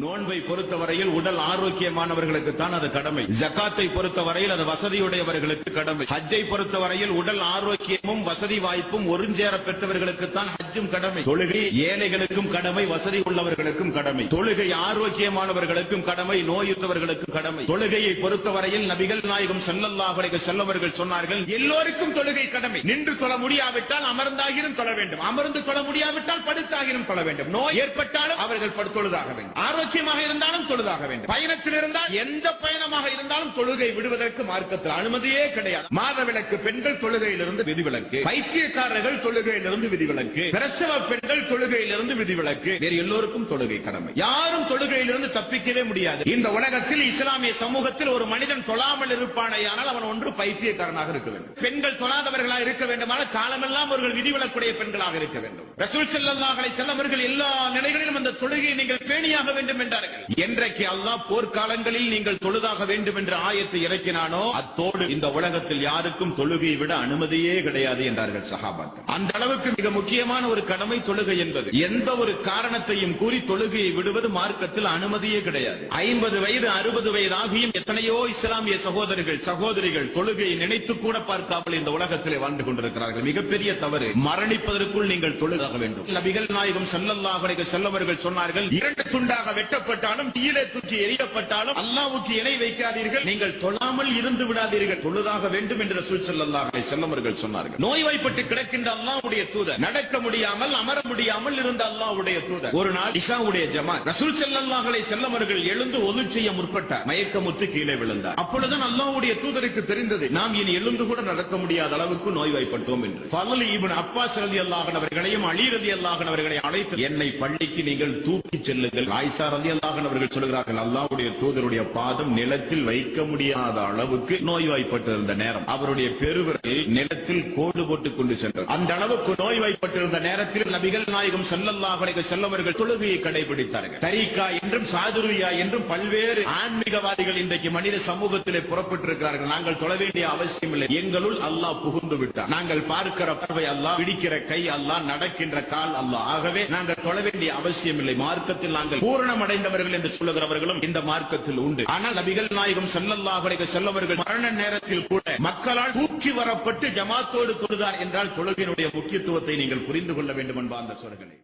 நோன்பை பொறுத்தவரையில் உடல் ஆரோக்கியமானவர்களுக்கு தான் அது கடமை. ஜகாத்தை பொறுத்தவரையில் அது வசதியுடையவர்களுக்கு கடமை. ஹஜ்ஜை பொறுத்தவரையில் உடல் ஆரோக்கியமும் வசதி வாய்ப்பும் ஒருஞ்சேர பெற்றவர்களுக்கு தான் ஹஜ்ஜும் கடமை. தொழுகை ஏழைகளுக்கும் கடமை, வசதி உள்ளவர்களுக்கும் கடமை. தொழுகை ஆரோக்கியமானவர்களுக்கும் கடமை, நோயுற்றவர்களுக்கும் கடமை. தொழுகையை பொறுத்தவரையில் நபிகள் நாயகம் ஸல்லல்லாஹு அலைஹி வஸல்லம் அவர்கள் சொன்னார்கள், எல்லோருக்கும் தொழுகை கடமை. நின்று தொழ முடியாவிட்டால் அமர்ந்தாகிலும் தொழ வேண்டும், அமர்ந்து தொழ முடியாவிட்டால் படுத்தாகிலும் தொழ வேண்டும். நோய் ஏற்பட்டாலும் அவர்கள் தொழுதாக வேண்டும், ஆரோக்கியமாக இருந்தாலும் தொழுதாக வேண்டும். பயணத்தில் இருந்தால் எந்த பயணமாக இருந்தாலும் தொழுகை விடுவதற்கு மார்க்கத்தில் அனுமதியே கிடையாது. மாதவிலக்கு பெண்கள் தொழுகையிலிருந்து விதிவிலக்கு, பைத்தியக்காரர்கள் தொழுகையிலிருந்து விதிவிலக்கு, பிரசவ பெண்கள் தொழுகையிலிருந்து விதிவிலக்கு. வேறு எல்லோருக்கும் தொழுகை கடமை. யாரும் தொழுகையிலிருந்து தப்பிக்கவே முடியாது. இந்த உலகத்தில் இஸ்லாமிய சமூகத்தில் ஒரு மனிதன் தொழாமல் இருப்பானேயானால் அவன் ஒன்று பைத்தியக்காரனாக இருக்க வேண்டும். பெண்கள் தொழாதவர்களாக இருக்க வேண்டுமானால் காலமெல்லாம் அவர்கள் விதிவிலக்குடைய பெண்களாக இருக்க வேண்டும். ரசூல் ஸல்லல்லாஹு அலைஹி வஸல்லம் அவர்கள் எல்லா நிலைகளிலும் அந்த தொழுகையை நீங்கள் பேணியாக வேண்டும் என்றார்கள். என்றைக்கு அல்லாஹ் போர்க்காலங்களில் நீங்கள் தொழுதாக வேண்டும் என்ற ஆயத்தை இறக்கினானோ அத்தோடு இந்த உலகத்தில் யாருக்கும் தொழுகையை விட அனுமதியே கிடையாது என்றார்கள் சஹாபாக்கள். அந்த அளவுக்கு மிக முக்கியமான ஒரு கடமை தொழுகை என்பது. எந்த ஒரு காரணத்தையும் கூறி தொழுகையை விடுவது மார்க்கத்தில் அனுமதியே கிடையாது. 50 வயது 60 வயது ஆகியும் எத்தனையோ இஸ்லாமிய சகோதரர்கள் சகோதரிகள் தொழுகையை நினைத்து கூட பார்க்காமல் இந்த உலகத்திலே வாழ்ந்து கொண்டிருக்கிறார்கள். மிகப்பெரிய தவறு. மரணிப்பதற்குள் நீங்கள் தொழுதாக வேண்டும். நபிகள் நாயகம் ஸல்லல்லாஹு அலைஹி வஸல்லம் அவர்கள் சொன்னார்கள், 2 துண்டாக வெட்டப்பட்டாலும் கீழே தூக்கி எறியப்பட்டாலும் அல்லாஹ்வுக்கு இணை வைக்காதீர்கள், நீங்கள் தொழாமல் இருந்து விடாதீர்கள், தொழுதாக வேண்டும் என்று ரசூல் ஸல்லல்லாஹு அலைஹி வஸல்லம் அவர்கள் சொன்னார்கள். நோய்வாய்ப்பட்டு கிடக்கின்ற அல்லாஹ்வுடைய தூதர், நடக்க முடியாமல் அமர முடியாமல் இருந்த அல்லாஹ்வுடைய தூதர் ஒரு நாள் இஷாவுடைய ஜமாத், ரசூல் ஸல்லல்லாஹு அலைஹி வஸல்லம் அவர்கள் எழுந்து ஒது செய்ய முற்பட்டார். மயக்கமுற்று கீழே விழுந்தார். அப்பொழுதுதான் அல்லாஹ்வுடைய தூதருக்கு தெரிந்தது, நாம் இனி எழுந்து கூட நடக்க முடியாத அளவுக்கு நோய்வாய்ப்பட்டோம் என்று. ஃபضل இப்னு அப்பாஸ் ரலியல்லாஹு அன்ஹு அவர்களையும் அலி ரலியல்லாஹு அன்ஹு அவர்களையும் அழைத்து, என்னை பள்ளிக்கு நீங்கள் தூக்கி செல்லுங்கள். ஆயிஷா ரலியல்லாஹு அன்ஹா அவர்கள் சொல்கிறார்கள், அல்லாஹ்வுடைய தூதருடைய பாதம் நிலத்தில் வைக்க முடியாத அளவுக்கு நோய்வாய்ப்பட்டிருந்த நேரம், அவருடைய பெருவிரல் நிலத்தில் கோடு போட்டுக் கொண்டு சென்றது. அந்த அளவுக்கு நோய்வாய்ப்பட்டிருந்த நேரத்தில் நபிகள் நாயகம் ஸல்லல்லாஹு அலைஹி வஸல்லம் அவர்கள் தொழுகையை கடைபிடித்தார்கள். தரீகா என்றும் சாதுரியா என்றும் பல்வேறு ஆன்மீகவாதிகள் இன்றைக்கு மனித சமூகத்திலே புறப்பட்டிருக்கிறார்கள். நாங்கள் தொழ வேண்டிய அவசியம் இல்லை, எங்களுள் அல்லாஹ் புகுந்து விட்டார். நாங்கள் பார்க்கிற பார்வை அல்லாஹ், பிடிக்கிற கை அல்லாஹ், நடக்கின்ற கால் அல்லாஹ். ஆகவே நாங்கள் தொழ வேண்டிய அவசியம் இல்லை, மார்க்கத்தில் நாங்கள் பூரணம் அடைந்தவர்கள் என்று சொல்லுகிறவர்களும் இந்த மார்க்கத்தில் உண்டு. ஆனால் நபிகள் நாயகம் ஸல்லல்லாஹு அலைஹி வஸல்லம் அவர்கள் மரண நேரத்தில் கூட மக்களால் தூக்கி வரப்பட்டு ஜமாத்தோடு தொழுதார் என்றால் தொழுகையினுடைய முக்கியத்துவத்தை நீங்கள் புரிந்து கொள்ள வேண்டும் என்பார்ந்த சோழர்களே.